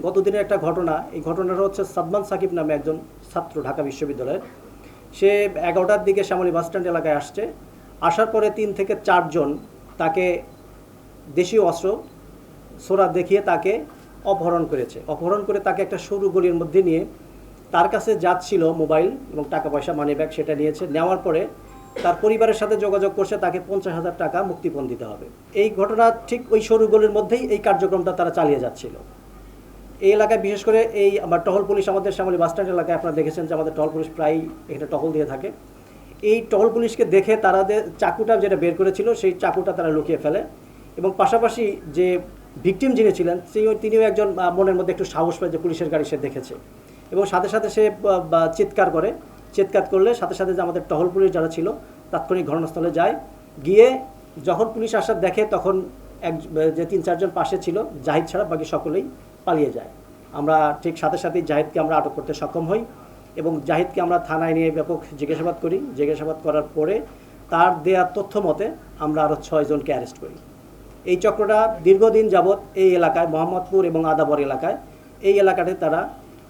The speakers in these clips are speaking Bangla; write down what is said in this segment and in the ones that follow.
গতদিনের একটা ঘটনা, এই ঘটনাটা হচ্ছে সাদমান সাকিব নামে একজন ছাত্র ঢাকা বিশ্ববিদ্যালয়ের। সে 11টার দিকে শ্যামলী বাসস্ট্যান্ড এলাকায় আসছে। আসার পরে 3 থেকে 4 জন তাকে দেশীয় অস্ত্র ছোরা দেখিয়ে তাকে অপহরণ করেছে। অপহরণ করে তাকে একটা সরু গলির মধ্যে নিয়ে তার কাছে যা ছিল মোবাইল এবং টাকা পয়সা মানি ব্যাগ সেটা নিয়েছে। নেওয়ার পরে তার পরিবারের সাথে যোগাযোগ করছে, তাকে 50,000 টাকা মুক্তিপণ দিতে হবে। এই ঘটনা ঠিক ওই সরু গলির মধ্যেই এই কার্যক্রমটা তারা চালিয়ে যাচ্ছিল। এই এলাকায় বিশেষ করে এই আমার টহল পুলিশ, আমাদের শ্যামলী বাসস্ট্যান্ড এলাকায় আপনারা দেখেছেন যে আমাদের টহল পুলিশ প্রায় এখানে টহল দিয়ে থাকে। এই টহল পুলিশকে দেখে তারা চাকুটা যেটা বের করেছিল সেই চাকুটা তারা লুকিয়ে ফেলে এবং পাশাপাশি যে ভিকটিম যিনি ছিলেন তিনিও একজন মনের মধ্যে একটু সাহস পায় যে পুলিশের গাড়ি সে দেখেছে এবং সাথে সাথে সে চিৎকার করে। চিৎকার করলে সাথে সাথে যে আমাদের টহল পুলিশ যারা ছিল তাৎক্ষণিক ঘটনাস্থলে যায়। গিয়ে যখন পুলিশ আসার দেখে তখন যে 3-4 জন পাশে ছিল জাহিদ ছাড়া বাকি সকলেই পালিয়ে যায়। আমরা ঠিক সাথে সাথেই জাহিদকে আমরা আটক করতে সক্ষম হই এবং জাহিদকে আমরা থানায় নিয়ে ব্যাপক জিজ্ঞাসাবাদ করি। জিজ্ঞাসাবাদ করার পরে তার দেয়া তথ্য মতে আমরা আরও 6 জনকে অ্যারেস্ট করি। এই চক্রটা দীর্ঘদিন যাবৎ এই এলাকায় মোহাম্মদপুর এবং আদাবর এলাকায় এই এলাকাতে তারা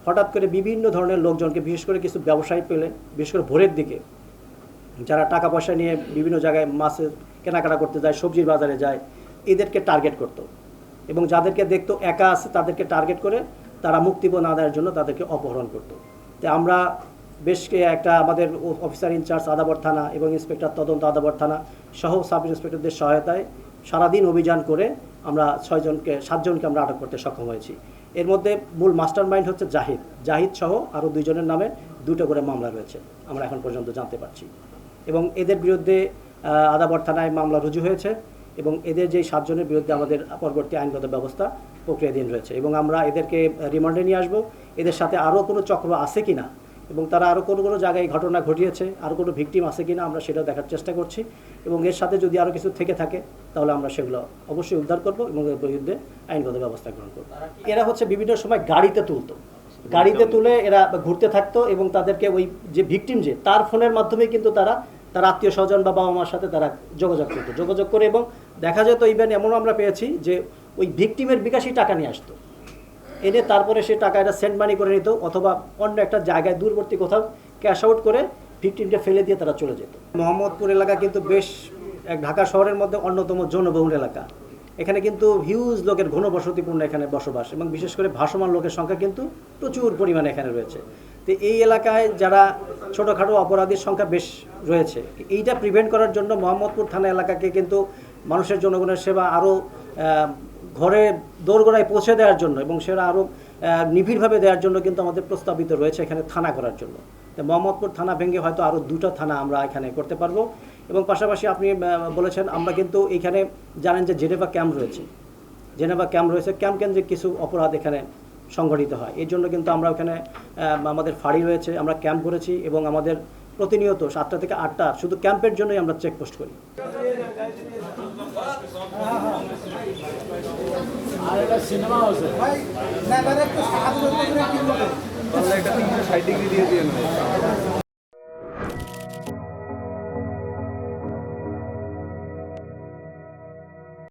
হঠাৎ করে বিভিন্ন ধরনের লোকজনকে, বিশেষ করে কিছু ব্যবসায়ী পেলে, বিশেষ করে ভোরের দিকে যারা টাকা পয়সা নিয়ে বিভিন্ন জায়গায় মাছের কেনাকাটা করতে যায়, সবজির বাজারে যায়, এদেরকে টার্গেট করত এবং যাদেরকে দেখতো একা আছে তাদেরকে টার্গেট করে তারা মুক্তিপণ আদায়ের জন্য তাদেরকে অপহরণ করত। তো আমরা বেশ একটা আমাদের অফিসার ইনচার্জ আদাবর থানা এবং ইন্সপেক্টর তদন্ত আদাবর থানা সহ সাব ইন্সপেক্টরদের সহায়তায় সারাদিন অভিযান করে আমরা 7 জনকে আমরা আটক করতে সক্ষম হয়েছি। এর মধ্যে মূল মাস্টার মাইন্ড হচ্ছে জাহিদ সহ আরও 2 জনের নামে 2টা করে মামলা রয়েছে আমরা এখন পর্যন্ত জানতে পারছি এবং এদের বিরুদ্ধে আদাবর থানায় মামলা রুজু হয়েছে এবং এদের যেই 7 জনের বিরুদ্ধে আমাদের পরবর্তী আইনগত ব্যবস্থা প্রক্রিয়াধীন রয়েছে এবং আমরা এদেরকে রিমান্ডে নিয়ে আসবো। এদের সাথে আরও কোনো চক্র আছে কিনা এবং তারা আরও কোনো জায়গায় ঘটনা ঘটিয়েছে, আরও কোনো ভিকটিম আছে কিনা আমরা সেটা দেখার চেষ্টা করছি এবং এর সাথে যদি আরও কিছু থেকে থাকে তাহলে আমরা সেগুলো অবশ্যই উদ্ধার করব এবং এর বিরুদ্ধে আইনগত ব্যবস্থা গ্রহণ করব। এরা হচ্ছে বিভিন্ন সময় গাড়িতে তুলে এরা ঘুরতে থাকতো এবং তাদেরকে ওই যে ভিকটিম যে তার ফোনের মাধ্যমে কিন্তু তার আত্মীয় স্বজন বা বাবা মার সাথে তারা যোগাযোগ করে এবং দেখা যেত ইভেন এমনও আমরা পেয়েছি যে ওই ভিকটিমের বিকাশই টাকা নিয়ে আসতো, এনে তারপরে সে টাকা এটা সেন্ড মানি করে নিত অথবা অন্য একটা জায়গায় দূরবর্তী কোথাও ক্যাশ আউট করে ভিকটিমকে ফেলে দিয়ে তারা চলে যেত। মোহাম্মদপুর এলাকা কিন্তু বেশ ঢাকা শহরের মধ্যে অন্যতম জনবহুল এলাকা। এখানে কিন্তু হিউজ লোকের ঘনবসতিপূর্ণ এখানে বসবাস এবং বিশেষ করে ভাসমান লোকের সংখ্যা কিন্তু প্রচুর পরিমাণে এখানে রয়েছে। তো এই এলাকায় যারা ছোটোখাটো অপরাধীর সংখ্যা বেশ রয়েছে, এইটা প্রিভেন্ট করার জন্য মোহাম্মদপুর থানা এলাকাকে কিন্তু মানুষের জনগণের সেবা আরও ঘরে দোরগোড়ায় পৌঁছে দেওয়ার জন্য এবং সেটা আরও নিবিড়ভাবে দেওয়ার জন্য কিন্তু আমাদের প্রস্তাবিত রয়েছে এখানে থানা করার জন্য। তো মোহাম্মদপুর থানা ভেঙে হয়তো আরও 2টা থানা আমরা এখানে করতে পারবো এবং পাশাপাশি আপনি বলেছেন আমরা কিন্তু এখানে জানেন যে জেনেভা ক্যাম্প রয়েছে। ক্যাম্প কেন্দ্রিক কিছু অপরাধ এখানে সংঘটিত হয়। এর জন্য কিন্তু আমরা ওখানে আমাদের ফাঁড়ি রয়েছে, আমরা ক্যাম্প করেছি এবং আমাদের প্রতিনিয়ত 7টা থেকে 8টা শুধু ক্যাম্পের জন্যই আমরা চেকপোস্ট করি। সিনেমা আছে না, একটু 7 ডিগ্রি দিয়ে